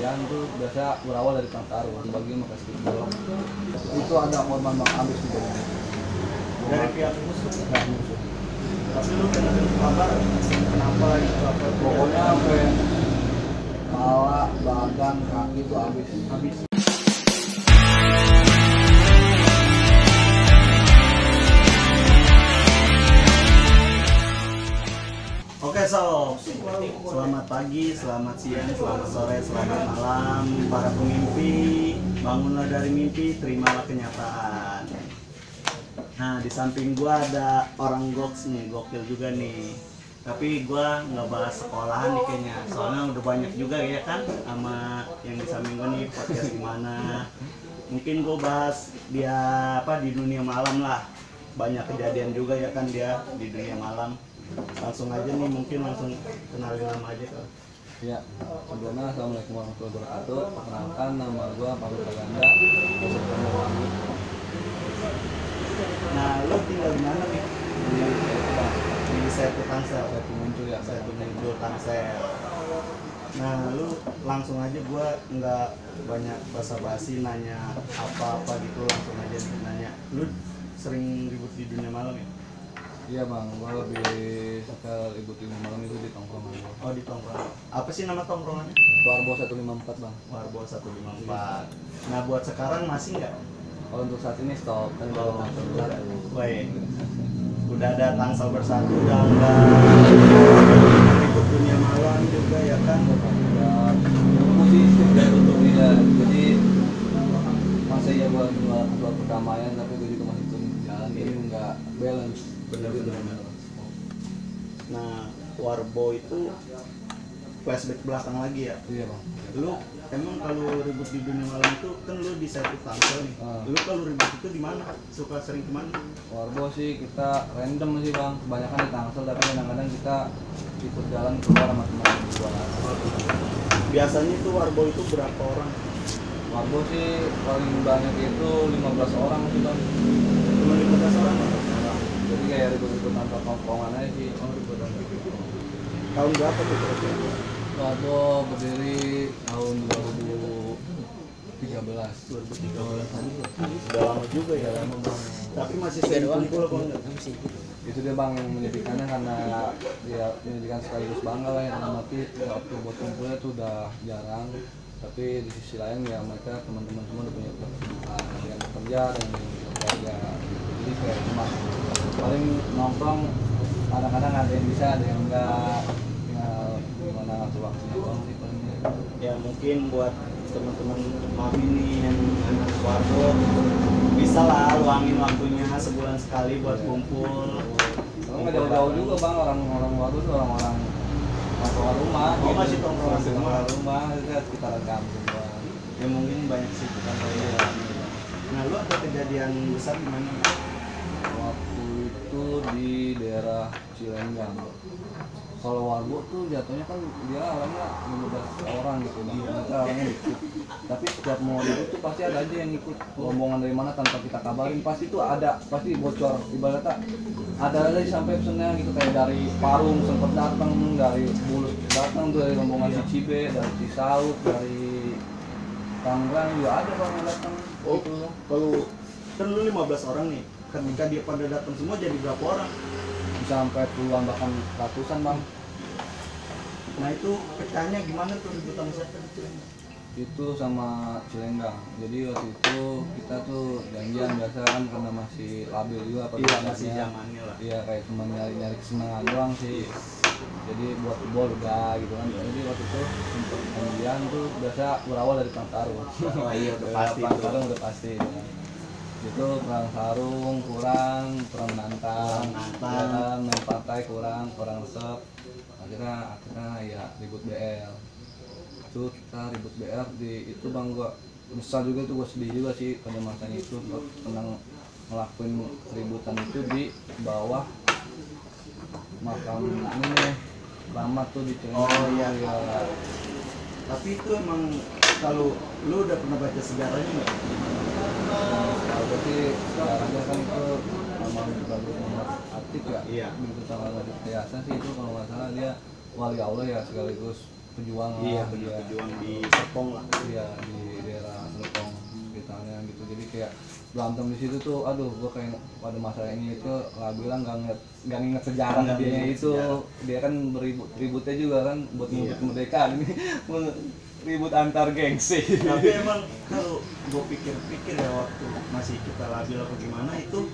kemudian tuh biasa berawal dari Tangkaru bagi Makasih itu ada korban Bang Abis juga dari pihak musuh. nggak musuh. Tapi lu dengar kabar kenapa itu apa? Pokoknya sampai kepala, badan, kaki itu habis. Oke sob, selamat pagi, selamat siang, selamat sore, selamat malam para pemimpi. Bangunlah dari mimpi, terimalah kenyataan. Nah, di samping gua ada orang goks nih, gokil juga nih. Tapi gua nggak bahas sekolahan nih kayaknya, soalnya udah banyak juga ya kan sama yang di samping gua nih podcast gimana. Mungkin gua bahas dia apa di dunia malam lah. Banyak kejadian juga ya kan dia di dunia malam. Langsung aja nih, mungkin langsung kenalin nama aja kan. Ya, sebelumnya assalamualaikum warahmatullahi wabarakatuh. Perkenalkan nama gua Pak Ganda. Nah, lu tinggal di mana nih? Di Setu Tangsel. Saya muncul ya, Setu Muncul Tangsel. Nah, lu langsung aja, gua nggak banyak basa-basi nanya apa-apa gitu, langsung aja nih nanya. Lu sering ribut di dunia malam ya? Iya bang, gua lebih suka ribut di malam itu di tongkrongan. Oh, di tongkrongan. Apa sih nama tongkrongannya? Warbo 154 bang. Warbo 154. Nah, buat sekarang masih nggak? Kalau untuk saat ini stop, kan baru tangsel bersatu. Baik. Udah ada Tangsel Bersatu, udah nggak ribut dunia malam juga ya kan? Udah musisi udah tutup ya, jadi masih ya buat perdamaian, tapi gue juga masih turun jalan, jadi nggak balance. Bener-bener. Nah, Warbo itu flashback belakang lagi ya. Iya bang. Lu emang kalau ribut di dunia malam itu kan lu di Setu Tangsel nih. Lu kalau ribut itu di mana? Suka sering kemana? Warbo sih kita random sih bang, kebanyakan di Tangsel, tapi kadang-kadang kita ikut jalan keluar sama teman juga. Biasanya itu Warbo itu berapa orang? Warbo sih paling banyak itu 15 orang sih bang. Cuma 15 orang? Jadi kayak ribut-ribut tanpa tongkrongan aja sih. Oh, ributan. Tahun berapa tuh kira-kira? Warbo berdiri tahun 2013. 2013. Udah lama juga ya. Tapi masih sering kumpul apa enggak? Itu dia bang yang menyedihkannya, karena dia menyedihkan sekaligus bangga lah, yang mati waktu buat kumpulnya tuh udah jarang. Tapi di sisi lain ya mereka teman-teman semua udah punya kesibukan, yang bekerja dan yang bekerja. Jadi kayak cuma paling nongkrong, kadang-kadang ada yang bisa, ada yang enggak, tinggal gimana ngatur waktunya doang sih palingnya. Ya mungkin buat teman-teman mami nih yang anak Warbo, bisa lah luangin waktunya sebulan sekali buat kumpul. Kalau nggak jauh-jauh juga bang, orang-orang Warbo tuh orang-orang tongkrongan rumah. Oh, masih tongkrongan rumah, itu sekitaran kampung bang. Ya mungkin banyak sih bukan ya. Nah, lu ada kejadian besar di mana? Waktu itu di daerah Cilenggang. Kalau Warbo tuh jatuhnya kan dia orangnya 15 orang gitu bang, kita orangnya dikit. Tapi setiap mau ribut tuh pasti ada aja yang ikut, rombongan dari mana tanpa kita kabarin, pasti tuh ada, pasti bocor. Ibaratnya ada aja sampai pesennya gitu, kayak dari Parung sempet datang, dari Bulus datang, dari rombongan Cibe, dari Cisauk, dari Tangerang juga ada bang yang datang. Oh, gitu. Kalau kan lu 15 orang nih, ketika dia pada datang semua jadi berapa orang? Bisa sampai puluhan bahkan ratusan bang. Nah itu pecahnya gimana tuh ributan siapa di Cilenggang? Itu sama Cilenggang. Jadi waktu itu kita tuh janjian biasa kan, karena masih labil juga Iya, masih zamannya lah. Iya, kayak cuma nyari kesenangan doang sih. Jadi buat football udah gitu kan. Jadi waktu itu untuk janjian tuh biasa berawal dari perang sarung. Oh iya, udah pasti Perang itu. sarung udah pasti gitu kan. Itu perang sarung kurang nantang, ya kan, main partai kurang resep. Akhirnya ya ribut BL. Itu kita ribut BR di itu bang, gua besar juga tuh, gua sedih juga sih pada masanya itu. Gua pernah ngelakuin keributan itu di bawah makam ini lama tuh di Cilenggang. Oh iya. Ya. Tapi itu emang kalau lu udah pernah baca sejarahnya nggak? Kalau sih sejarahnya kan itu Muhammad Bagus Muhammad Atik ya. Iya. Begitu tanggal Radit Biasa sih itu, kalau nggak salah dia wali Allah ya, sekaligus pejuang lah. Iya, Iya. pejuang di Serpong lah. Iya, di daerah Serpong ceritanya gitu. Jadi kayak berantem di situ tuh, aduh gua kayak pada masa ini itu nggak bilang nggak nginget sejarah Nggak dia nginget itu. sejarah. Dia kan ributnya juga kan buat Iya. merebut kemerdekaan ini. Ribut antar gengsi. Tapi emang kalau gue pikir-pikir ya waktu masih kita labil apa gimana itu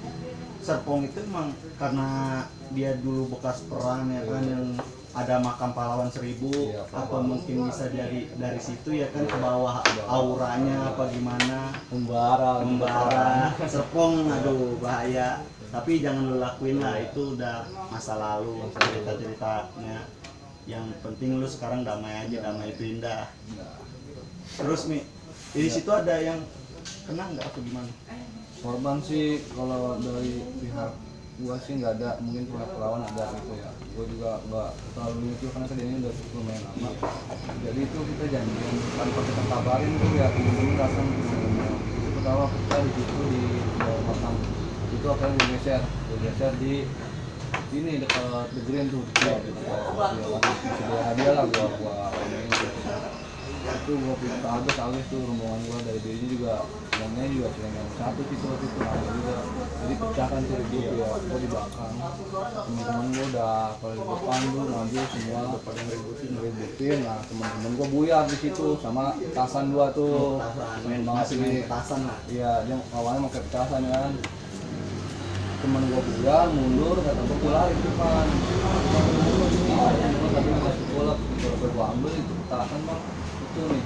Serpong itu emang karena dia dulu bekas perang ya kan, yang ada makam pahlawan 1000, Iya, atau mungkin bisa dari situ ya kan ke bawah auranya apa gimana, membara Serpong, aduh bahaya. Tapi jangan lu lakuin lah, itu udah masa lalu, cerita-ceritanya. Yang penting lu sekarang damai aja, damai itu indah. Terus nih di situ ada yang kena nggak atau gimana? Korban sih kalau dari pihak gua sih nggak ada, mungkin pihak lawan ada gitu ya. Gua juga nggak terlalu itu karena kejadiannya udah cukup lumayan lama. Jadi itu kita janjian tanpa kita kabarin tuh ya, temen-temen datang ke rumah. Itu pertama kita di situ di bawah makam. Itu akan bergeser di ini dekat The Green tuh. Dia hadiah lah gua ini itu gua pinta Agus tuh rombongan gua dari dirinya juga semuanya juga Cilengang satu situ waktu itu ada juga, jadi pecahkan tuh ribut ya. Gua di belakang, teman-teman gua udah kalau di depan tuh ngambil semua pada ngeributin. Nah teman-teman gua buyar di situ sama petasan gua tuh, main banget main sih. petasan lah. Iya, dia awalnya pakai petasan kan. Temen gua buyar mundur, kata gua lari di depan. Tapi masih golak gitu, gua ambil itu petasan bang. Itu nih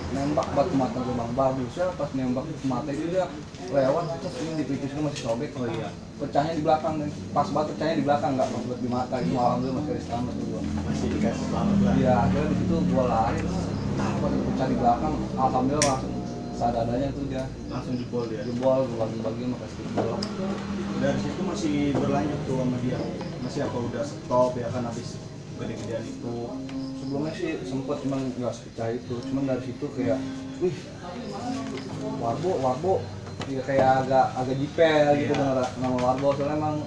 nembak batu mata gue bang, bagusnya pas nembak mata itu dia lewat terus ini di pipisnya masih sobek. Oh iya, pecahnya di belakang, dan pas banget pecahnya di belakang, nggak masuk di mata. Itu alhamdulillah masih ada selamat tuh gua. Masih dikasih selamat lah. Iya, akhirnya di situ gua lari pada pecah di belakang, alhamdulillah langsung seadanya tuh dia Langsung jebol dia. jebol, gua bagi-bagi makasih jebol. Dari situ masih berlanjut tuh sama dia. Masih apa udah stop ya kan habis gede-gedean itu. Sebelumnya sih sempet, cuman nggak sepecah itu. Cuman dari situ kayak, wih, warbo, ya kayak agak jipel gitu dengan nama warbo. Soalnya emang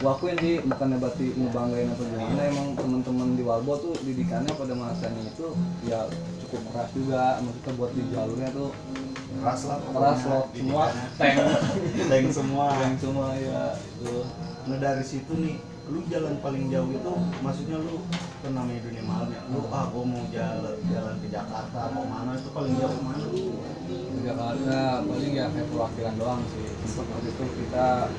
gua akuin sih, bukannya berarti ngebanggain atau gimana, emang temen-temen di warbo tuh didikannya pada masanya itu ya cukup keras juga. Maksudnya buat di jalurnya tuh Keras lah. loh, semua tank semua. ya tuh. Nah dari situ nih, lu jalan paling jauh itu, maksudnya lu kan namanya dunia malam ya, lu gua mau jalan ke Jakarta mau mana, itu paling jauh mana lu? Di Jakarta paling ya kayak perwakilan doang sih. Sempet waktu itu kita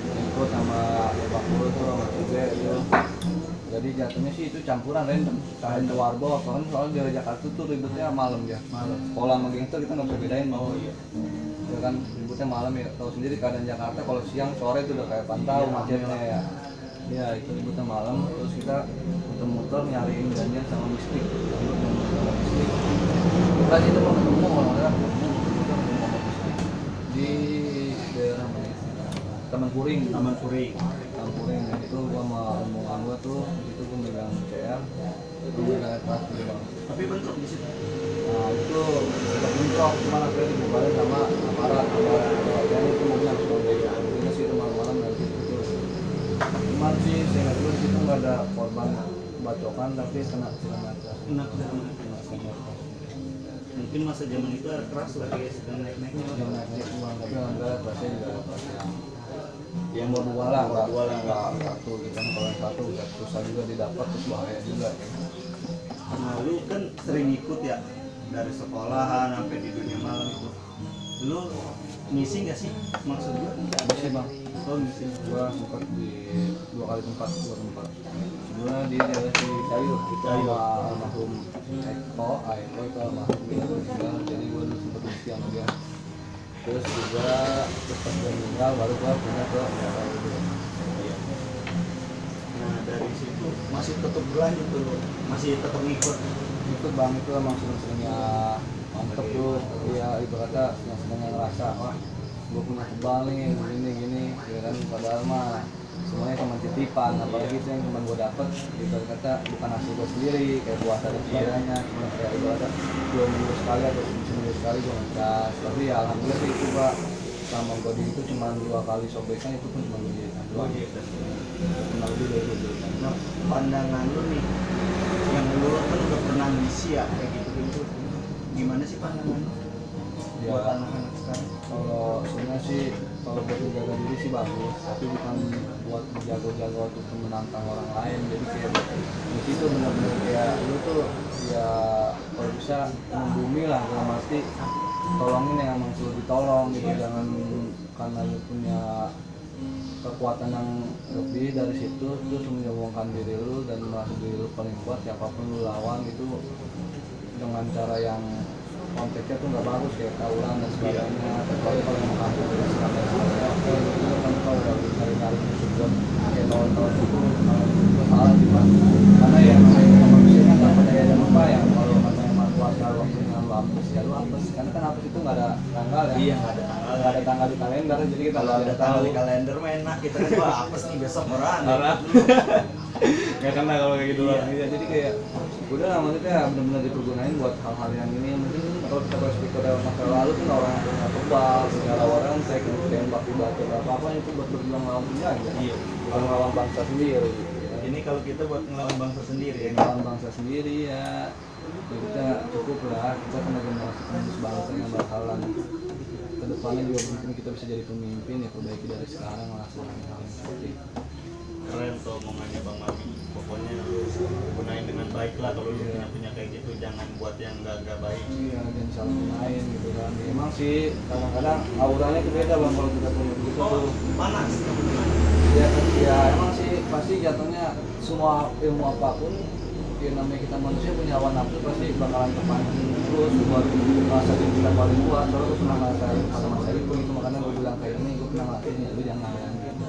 ikut sama Pak Pul tuh sama juga itu. Jadi jatuhnya sih itu campuran random. Kalian ke warbo, soalnya dari Jakarta tuh ributnya malam ya. Sekolah sama gangster kita nggak bisa bedain. Oh iya. Ya kan ributnya malam ya. Tahu sendiri keadaan Jakarta kalau siang sore itu udah kayak pantau macetnya ya. Ya itu ributnya malam. Terus kita muter-muter nyariin gantian sama mistik. Kita itu mau ketemu orang-orang di daerah mana? Taman Puring. Taman Puring. Itu gua sama rombongan gua tuh, itu gua megang CR, itu gua naik kelas dulu bang. Tapi bentrok di situ. Nah itu kita bentrok, cuma akhirnya dibubarin sama aparat. Dan itu mobilnya harus berbeda. Ini sih itu malam-malam dari situ tuh. Cuman sih saya nggak tahu di situ nggak ada korban bacokan, tapi kena mata. Mungkin masa zaman itu air keras lagi sedang naik-naiknya. Yang naik uang, tapi alhamdulillah kelasnya juga ada kelas yang berdua lah, nggak satu gitu kan. Kalau yang satu udah susah juga didapat, terus bahaya juga ya. Nah lu kan sering ikut ya dari sekolahan sampai di dunia malam itu. Lu misi nggak sih, maksud gua? Misi bang. Oh misi. Gua sempat di dua tempat. Sebelumnya di daerah si Cayu itu sama almarhum Eko itu almarhum dia meninggal, jadi gua dulu sempat misi sama dia. Terus juga pas dia meninggal baru gua pindah ke daerah itu. Nah dari situ masih tetap berlanjut tuh, masih tetap ngikut. Ikut bang, itu emang sering-seringnya mantep tuh. Iya itu kata yang senengnya ngerasa, wah gua punya kebal nih gini ya kan. Padahal mah semuanya cuma titipan, apalagi itu yang cuma gua dapet gitu kata bukan hasil gua sendiri, kayak puasa dan sebagainya, cuma kayak ibaratnya 2 minggu sekali atau seminggu sekali gua ngecas. Tapi ya alhamdulillah sih itu pak, sama gua di itu cuma 2 kali sobekan, itu pun cuma gua doang gitu, cuma lebih dari gua. Nah pandangan lu nih yang dulu kan udah pernah ngisi ya kayak gitu gimana sih pandangan Ya, buat anak-anak sekarang? kalau sebenarnya sih kalau buat menjaga diri sih bagus, tapi bukan buat jago-jago untuk menantang orang lain. Jadi kayak di situ benar-benar kayak lu tuh ya kalau bisa membumi lah, dalam arti tolongin yang emang perlu ditolong gitu. Jangan karena lu punya kekuatan yang lebih dari situ terus menyombongkan diri lu dan merasa diri lu paling kuat, siapapun lu lawan itu dengan cara yang konteksnya tuh nggak bagus, kayak tawuran dan sebagainya. Kecuali kalau yang kamu udah serangga serangga oke itu kan kalau udah cari musuh buat kayak tawuran itu salah sih Pak. Karena ya namanya manusia kan nggak pada ada apa ya, kalau katanya mah keluarga waktunya lu hapus ya lu hapus, karena kan hapus itu nggak ada tanggal ya. Iya Nggak ada tanggal di kalender, jadi kita kalau nggak ada tanggal di kalender mah enak kita kan wah apes nih besok orang nggak kena kalau kayak gitu Iya. ya. Jadi kayak udah lah, maksudnya benar-benar dipergunain buat hal-hal yang ini. Mungkin kalau kita flashback ke masa lalu tuh orang yang punya kebal, segala orang saya tembak di batu apa itu buat berjuang melawan penjajah, Iya. bukan melawan bangsa sendiri gitu. ini kalau kita buat ngelawan bangsa sendiri ya Melawan bangsa sendiri ya, jadi kita cukup lah, kita kena generasi penerus bangsa yang bakalan kedepannya juga mungkin kita bisa jadi pemimpin ya, perbaiki dari sekarang lah hal yang seperti itu. keren tuh omongannya Bang Mami pokoknya lu gunain dengan baik lah kalau lu punya kayak gitu jangan buat yang gak baik Iya, dan saling main gitu kan. Emang sih kadang-kadang auranya tuh beda bang kalau kita punya begitu tuh. panas Ya emang sih pasti jatuhnya semua ilmu apapun ya namanya kita manusia punya hawa nafsu pasti bakalan terpancing terus buat merasa diri kita paling kuat. Soalnya gue pernah ngerasain masa-masa itu gitu, makanya gue bilang kayak ini, gue pernah ngerasain ya lu jangan gitu.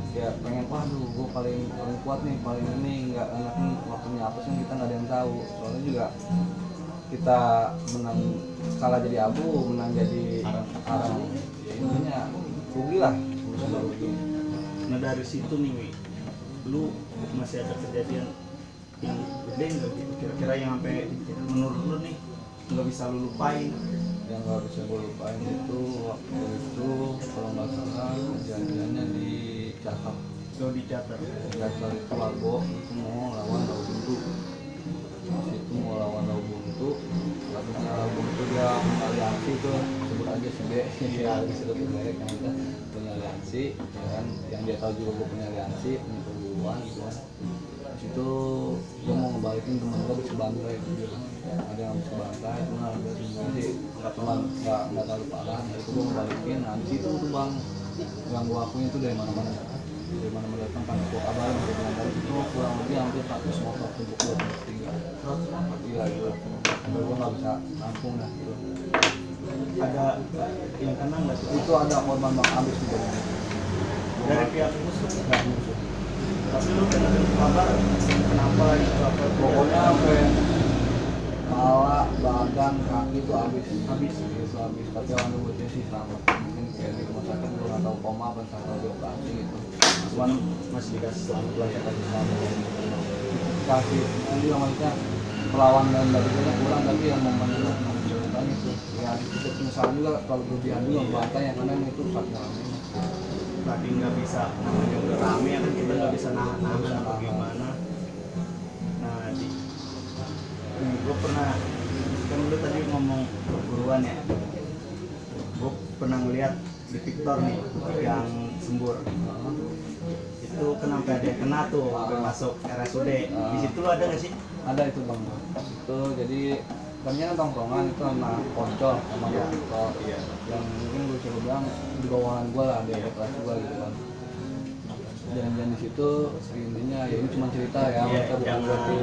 Ya pengen waduh gue paling kuat nih, paling ini nggak enak nih waktunya apa sih kita nggak ada yang tahu. Soalnya juga kita menang kalah jadi abu, menang jadi arang, ya intinya rugi lah. nah dari situ nih Wi lu masih ada kejadian yang gede nggak gitu kira-kira yang sampai menurut lu nih nggak bisa lu lupain Yang nggak bisa gue lupain itu waktu itu kalau nggak salah kejadiannya di Cakap. lo dicatat Gagal itu Lago itu mau lawan Rawa Buntu. Itu mau lawan Rawa Buntu, katanya Rawa Buntu dia aliansi tuh, sebut aja si B, si Ali sudah bermerek yang kita punya aliansi, ya kan, yang dia tahu juga gue punya aliansi, punya perguruan gitu kan. Di situ gue mau ngebalikin temen gue bisa bantai gitu, bilang ada yang bisa bantai, cuma ada sebenarnya sih nggak terlalu parah. Nah itu gue ngebalikin, nah di situ tuh bang yang gue akuin itu dari mana-mana datang kan gue kabarin dari itu kurang lebih hampir 100 motor untuk gue tinggal gila gitu, gue nggak bisa nampung dah gitu. ada yang kena nggak tuh Itu ada korban bang abis juga dari pihak musuh nggak musuh, tapi lu dengar kabar kenapa itu apa pokoknya sampai kepala, badan, kaki itu habis itu habis. Tapi orang tuanya sih selamat, mungkin kayak di rumah sakit gue nggak tahu koma apa atau dioperasi gitu, cuman masih dikasih selamat lah ya kasih selamat kasih nanti maksudnya pelawan dan sebagainya kurang, tapi yang momen menunjukkan itu ya kita penyesalan juga kalau berlebihan juga membantai yang karena itu sakit rame. tadi nggak bisa namanya udah rame ya kan kita nggak bisa nahan apa gimana nah di gue pernah kan lu tadi ngomong perguruan ya gue pernah ngeliat di Victor nih yang Sembur itu kenapa ada yang kena tuh sampai masuk RSUD di situ lu ada nggak sih Ada itu bang, itu jadi ternyata tongkrongan itu sama Poncol sama Victor yang mungkin gue coba bilang di bawahan gue lah, di kelas gue gitu kan. Dan di situ intinya ya ini cuma cerita ya, kita bukan berarti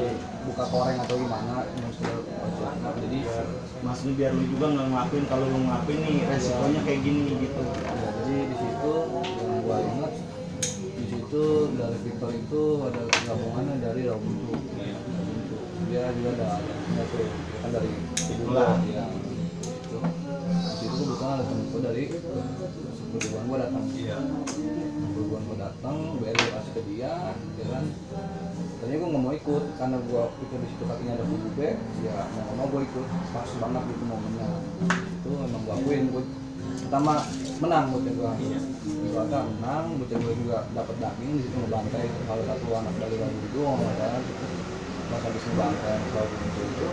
buka koreng atau gimana, cuma sekedar cerita. Jadi maksudnya biar lu juga nggak ngelakuin kalau lu ngelakuin nih resikonya kayak gini gitu ya, jadi di situ yang gue ingat di situ dari Victor itu ada gabungannya dari Rawa Buntu. Dia juga ada tuh kan dari Ibulah yang itu. Di situ kebetulan ada temen gue dari perguruan gue datang. Perguruan gue datang, BL kasih ke dia, ya kan. Tadinya gue nggak mau ikut karena gue pikir di situ kakinya ada kubu B, ya mau gue ikut, pas banget gitu momennya. Itu emang gue akuin, gue pertama menang bocah gue. Gue menang, bocah gue juga dapat daging di situ ngebantai salah satu anak dari Rawa itu, nggak masalah gitu. pas habis ngebangkai kalau itu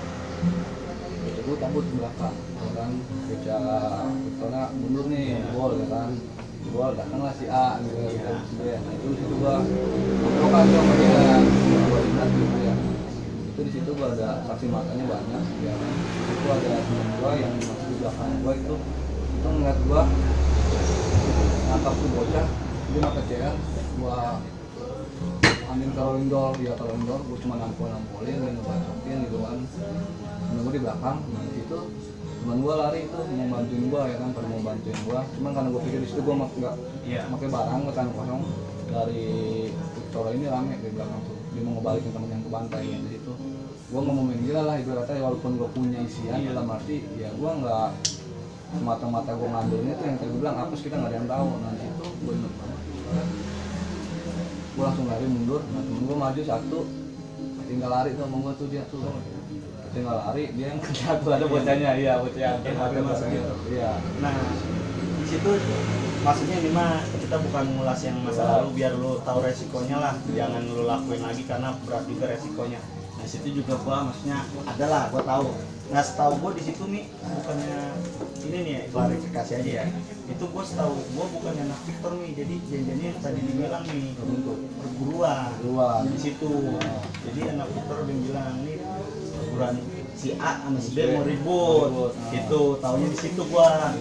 gue cabut ke belakang ya kan kerja karena mundur nih gol ya kan gol datanglah si A gitu ya si B. Nah itu di situ gua ngobrol sama dia gua ingat gitu ya, itu di situ gua ada saksi matanya banyak ya kan. Itu ada teman gua yang masih di belakang gua itu ngeliat gua nangkap tuh bocah dia pakai CR, gua ambil karolindol gua cuma nampolin dia ngebacokin gitu kan. Gue di belakang, nah itu teman gue lari itu mau bantuin gue ya kan, pada mau bantuin gue. Cuman karena gue pikir di situ gue nggak pakai barang, ke tanah kosong dari Victoria ini rame di belakang tuh. Dia mau ngebalikin temen yang kebantai yang di situ. Gue nggak mau main gila lah ibaratnya, walaupun gue punya isian dalam arti ya gue nggak semata-mata gue ngambilnya tuh yang tadi bilang apa kita nggak ada yang tahu. Nanti itu gue inget banget. Gue langsung lari mundur, nah temen gue maju satu, tinggal lari tuh sama gue tuh dia tuh. Tinggal lari dia yang kena tuh ada bocahnya, iya bocah yang ada masuk gitu. Iya. Nah di situ maksudnya ini mah kita bukan ngulas yang masa lalu biar lu tahu resikonya lah, jangan lu lakuin lagi karena berat juga resikonya. Nah situ juga gua maksudnya adalah gua tahu. Nah setahu gua di situ nih bukannya ini nih klarifikasi aja ya. Itu gua setahu gua bukannya anak Victor nih, jadi janjiannya tadi dibilang nih untuk perguruan di situ. Jadi anak Victor udah bilang nih perguruan si A sama si B mau ribut. Itu taunya di situ gua.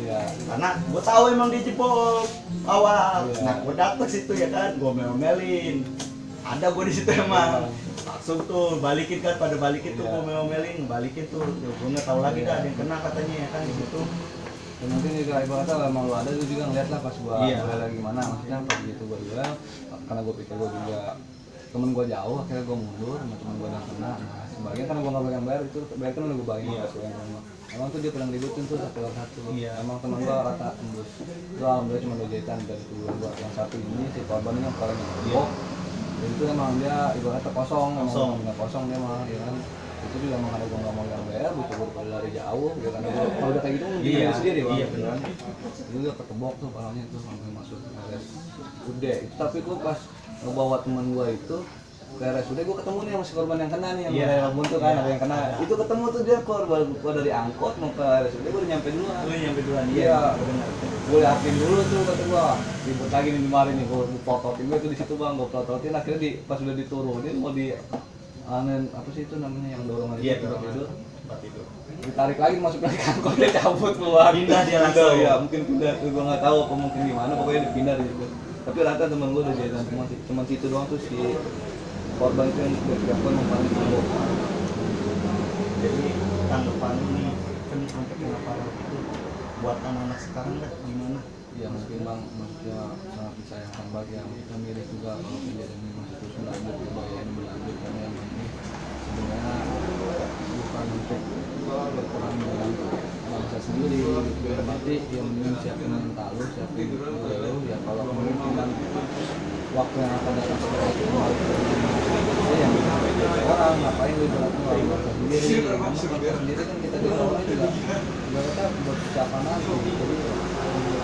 Karena gua tahu emang dia jebol awal. Nah gua datang situ ya kan, gua mel-melin. Ada gua di situ emang. Langsung tuh balikin kan, pada balikin tuh gua mel-melin, balikin tuh. Gua nggak tahu lagi dah ada yang kena katanya ya kan di situ. Dan mungkin juga ibaratnya kalau emang lu ada lu juga ngeliat lah pas gua lagi gimana, maksudnya pas gitu gua duel karena gua pikir gua juga temen gua jauh, akhirnya gua mundur sama temen gua yang kena. Nah sebagian karena gua nggak boleh bayar itu bayar kan udah gua bagiin ke yang emang tuh dia pernah ributin tuh satu lawan satu. Emang temen gua rata tembus itu alhamdulillah cuma 2 jahitan dari tubuh gua. Yang satu ini si korban ini yang kepalanya kebok dan itu emang dia ibaratnya kosong nggak kosong dia mah ya kan. Itu juga emang ada gua nggak mau yang bayar, butuh gua lari jauh ya kan. Kalau udah kayak gitu mungkin sendiri bang kan. Itu dia ketebok tuh palanya tuh sampai masuk RSUD itu. Tapi gua pas ngebawa teman gua itu ke RSUD gua ketemu nih sama si korban yang kena nih yang buntu kan ada yang kena. Itu ketemu tuh dia gua dari angkot mau ke RSUD gua udah nyampe duluan. Iya benar. Gua liatin dulu tuh kata gua ribut lagi nih kemarin nih gua pototin gua tuh di situ bang, gua pototin akhirnya pas udah diturunin mau di apa sih itu namanya yang dorongan itu tidur ditarik lagi masuk lagi angkot dia cabut keluar pindah dia langsung ya mungkin pindah tuh gua nggak tahu apa mungkin gimana pokoknya dipindah di situ. Tapi rata temen gua udah jahitan semua sih, cuma situ doang tuh si korban itu yang berpikirkan mempanggil tembok. Jadi tanggapan ini kan sampai kenapa itu buat anak-anak sekarang kan gimana? Ya mungkin bang, maksudnya sangat disayangkan bagi yang kita milih juga kalau kejadian ini masih terus berlanjut, bahaya ini berlanjut karena yang ini sebenarnya bukan untuk berperang dengan bangsa sendiri gitu ya. Berarti yang mending siapin mental lu, siapin lu ya kalau kemungkinan waktu yang akan datang setelah itu yang orang ngapain lu jalan ke bangsa sendiri ya kan, bangsa sendiri kan kita di bawah juga kita berpersiapan nanti.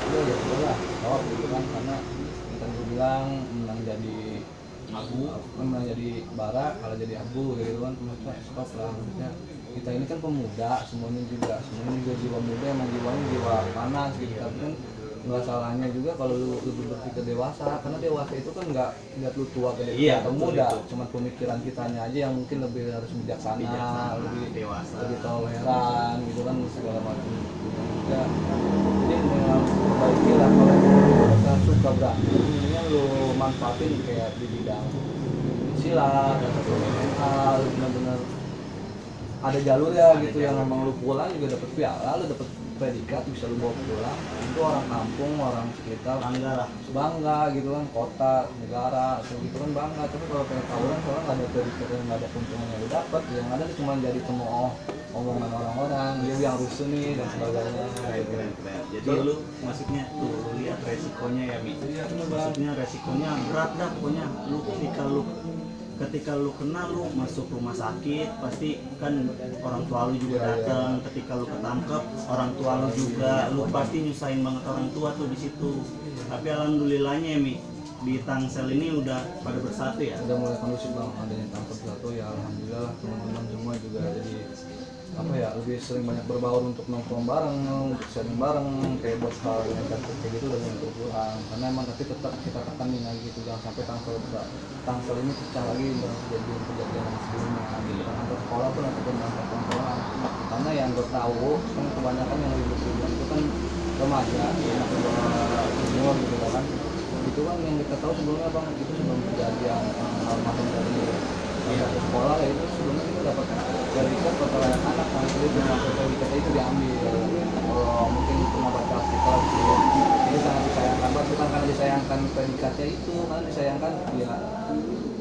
Jadi ya udahlah stop gitu kan, karena kita dulu bilang menang jadi abu, menang jadi bara, kalau jadi abu gitu kan, maksudnya stop lah. Maksudnya kita ini kan pemuda, semuanya juga jiwa muda, emang jiwanya jiwa panas gitu. Tapi kan nggak salahnya juga kalau lu berpikir dewasa, karena dewasa itu kan nggak lihat lu tua atau muda, cuma pemikiran kitanya aja yang mungkin lebih harus bijaksana, lebih dewasa, lebih toleran gitu kan segala macam ya. Jadi perbaiki lah kalau kita suka berantem, mendingan lu manfaatin kayak di bidang silat atau mental, benar-benar ada jalur ya gitu yang memang lu pulang juga dapat piala, lu dapat predikat bisa lu bawa pulang, itu orang kampung, orang sekitar bangga gitu kan, kota, negara, atau gitu kan bangga. Tapi kalau kayak tawuran soalnya nggak ada predikat, nggak ada keuntungan yang lu dapat, yang ada cuma jadi cemooh omongan orang-orang, dia yang rusuh nih dan sebagainya. Keren. Jadi lu maksudnya tuh lu lihat resikonya ya Mi. Maksudnya resikonya berat dah pokoknya. Lu ketika lu kena, lu masuk rumah sakit pasti kan orang tua lu juga datang. Ketika lu ketangkep orang tua lu juga, lu pasti nyusahin banget orang tua tuh di situ. Tapi alhamdulillahnya Mi, di Tangsel ini udah pada bersatu ya? Udah mulai kondusif bang, adanya Tangsel satu ya alhamdulillah teman-teman semua juga jadi apa ya lebih sering banyak berbaur untuk nongkrong bareng, untuk sharing bareng, kayak buat hal yang kayak gitu udah mulai berkurang. Karena emang tapi tetap kita tekanin lagi gitu, jangan sampai Tangsel ini pecah lagi jadi kejadian yang sebelumnya gitu. Antar sekolah pun ataupun antar tongkrongan. Karena yang gue tahu kan kebanyakan yang ribut-ribut itu kan remaja, anak junior gitu kan. Itu kan yang kita tahu sebelumnya bang, itu sebelum kejadian almarhum dari satu sekolah ya, itu sebelumnya kita dapat serikat foto layak anak kan, itu sertifikat itu diambil. Kalau mungkin pernah baca artikel gitu, ini sangat disayangkan, bukan karena disayangkan predikatnya itu, karena disayangkan ya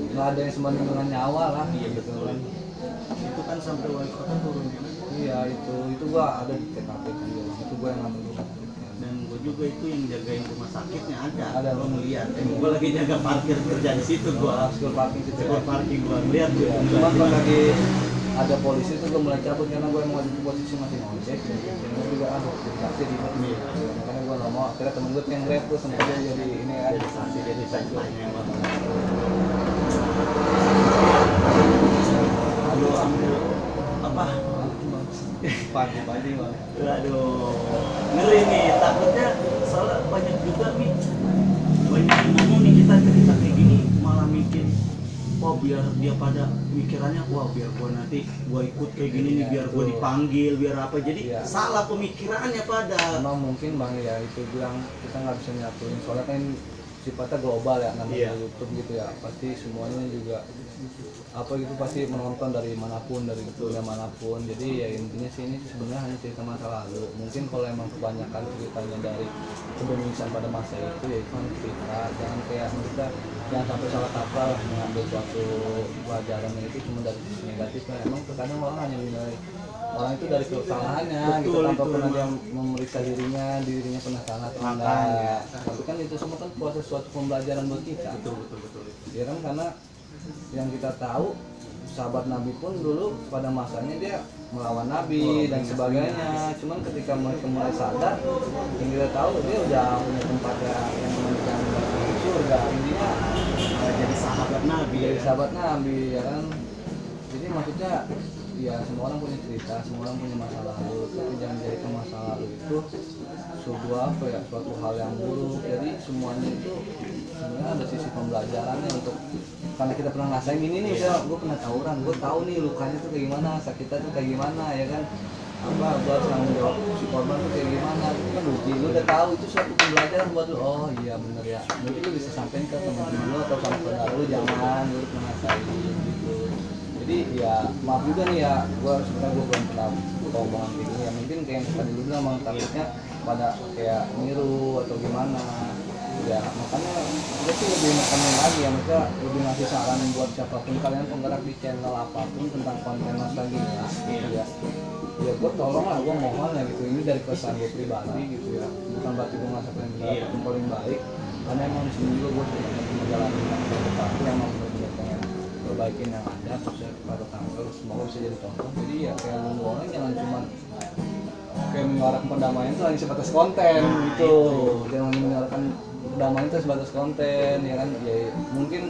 nggak ada yang sebanding dengan nyawa lah gitu kan. Itu kan sampai wali kota turun ya? Iya itu gua ada di TKP kan, itu gua yang ngambil dulu. Dan gue juga itu yang jagain rumah sakitnya ada Lo ngeliat, gue lagi jaga parkir kerja di situ gue. Skill parking situ Skill parking gue lihat ya. Cuman pas lagi ada polisi itu gue mulai cabut karena gue mau di posisi masih ngojek. Dan gue juga dikasih di sini. Makanya gue nggak mau. Akhirnya temen gue yang grab tuh sempat jadi ini kan. jadi saksi aduh ambil apa pagi bang. Aduh, ngeri nih, takutnya soalnya banyak juga nih, banyak yang ngomong nih kita cerita kayak gini malah mikir, wah biar dia pada pikirannya, wah biar gua nanti gua ikut kayak gini nih, biar gua dipanggil, biar apa, jadi salah pemikirannya pada. Emang mungkin bang ya itu bilang kita nggak bisa nyatuin, soalnya kan sifatnya global ya namanya YouTube gitu ya, pasti semuanya juga apa gitu pasti menonton dari manapun, dari dunia manapun. Jadi ya intinya sih ini sebenarnya hanya cerita masa lalu. Mungkin kalau emang kebanyakan ceritanya dari kedomisan pada masa itu ya itu kan cerita, jangan kayak kita jangan sampai salah kaprah lah mengambil suatu pelajaran itu cuma dari sisi negatifnya. Emang terkadang orang hanya menilai orang itu dari kesalahannya gitu, tanpa pernah dia memeriksa dirinya pernah salah atau enggak. Tapi kan itu semua kan proses suatu pembelajaran buat kita. Betul. Ya kan, karena yang kita tahu sahabat Nabi pun dulu pada masanya dia melawan Nabi dan sebagainya. Cuman ketika mereka mulai sadar, yang kita tahu dia udah punya tempat yang menuju surga. Intinya jadi sahabat Nabi. Jadi sahabat Nabi ya kan. Jadi maksudnya ya semua orang punya cerita, semua orang punya masa lalu, tapi jangan jadikan masa lalu itu suatu hal yang buruk. Jadi semuanya itu sebenarnya ada sisi pembelajarannya untuk, karena kita pernah ngerasain ini nih, gue pernah tawuran, gue tahu nih lukanya tuh kayak gimana, sakitnya tuh kayak gimana ya kan, apa gue harus tanggung jawab si korban tuh kayak gimana, itu kan uji, lu udah tahu itu suatu pembelajaran buat lu. Oh iya bener ya, mungkin lu bisa sampein ke teman-teman lu atau sama saudara lu, jangan lu pernah ngerasain gitu. Jadi ya maaf juga nih ya, gue sebenarnya gue belum pernah omongan kayak gini ya, mungkin kayak yang tadi lu bilang emang takutnya pada kayak niru atau gimana ya. Makanya gue sih lebih nekanin lagi ya, maksudnya lebih ngasih saran buat siapapun kalian penggerak di channel apapun tentang konten nostalgia ya, ya gue tolong lah, gue mohon ya gitu, ini dari kesan gue pribadi gitu ya, bukan berarti gue ngerasa paling benar ataupun paling baik, karena emang di sini juga gue sudah menjalani sesuatu yang emang benar-benar pengen perbaikin yang ada sukses pada Tangsel, semoga bisa jadi contoh. Jadi ya kayak lu orang jangan cuma kayak menyuarakan perdamaian itu hanya sebatas konten gitu, jangan menyuarakan perdamaian itu sebatas konten ya kan. Ya mungkin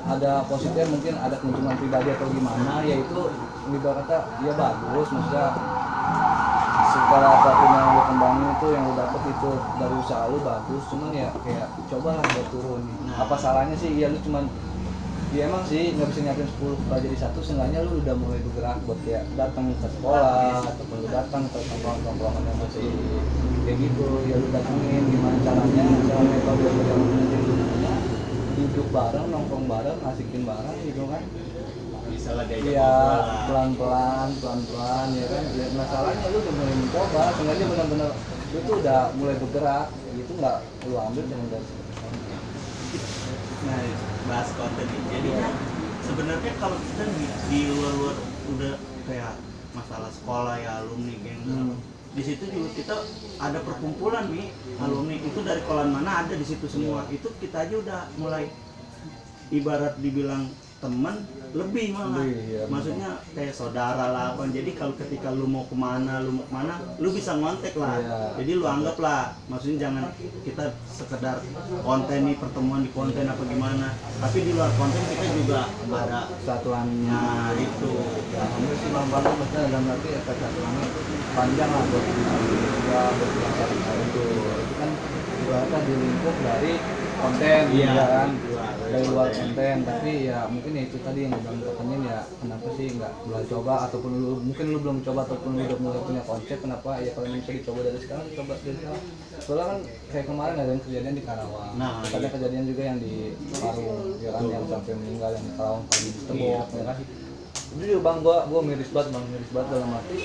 ada positif, mungkin ada keuntungan pribadi atau gimana, yaitu ibarat kata ya bagus, maksudnya segala apapun yang lu kembangin itu yang lu dapet itu dari usaha lu bagus, cuman ya kayak cobalah buat turun. Apa salahnya sih ya lu cuman ya emang sih nggak bisa nyiapin 10 jadi satu, seenggaknya lu udah mulai bergerak buat kayak datang ke sekolah ataupun lu datang ke tongkrongan yang masih kayak gitu ya, lu datengin gimana caranya, cara metode yang punya duduk bareng, nongkrong bareng, asikin bareng gitu kan, bisa lah diajak ya pelan-pelan ya kan. Ya, masalahnya lu udah mulai mencoba, seenggaknya benar-benar lu tuh udah mulai bergerak gitu, nggak lu ambil cuma dari nah bahas konten ini. Jadi sebenarnya kalau kita di luar udah kayak masalah sekolah ya, alumni geng di situ juga kita ada perkumpulan nih alumni itu dari kolan mana ada di situ semua. Itu kita aja udah mulai ibarat dibilang teman lebih malah. Lebih, ya, Maksudnya kayak saudara lah apa. Jadi kalau ketika lu mau kemana, lu bisa ngontek lah. Iya. Jadi lu anggap lah, maksudnya jangan kita sekedar konten nih, pertemuan di konten apa gimana. Tapi di luar konten kita juga ada kesatuannya. nah itu. Ya, kami sih bang banget maksudnya dalam arti kesatuannya panjang lah buat juga buat itu kan ibaratnya di lingkup dari konten Iya, ya kan luar, dari luar konten, tapi ya mungkin ya itu tadi yang bilang katanya ya kenapa sih nggak mulai coba, ataupun mungkin lu belum coba ataupun lu udah mulai punya konsep, kenapa ya kalau bisa dicoba dari sekarang, coba dari sekarang. Soalnya kan kayak kemarin ada yang kejadian di Karawang, Nah, ada kejadian juga yang di Parung ya kan, yang sampai meninggal yang di Karawang tadi di Tebok ya kan. Itu juga bang, gua miris banget dalam arti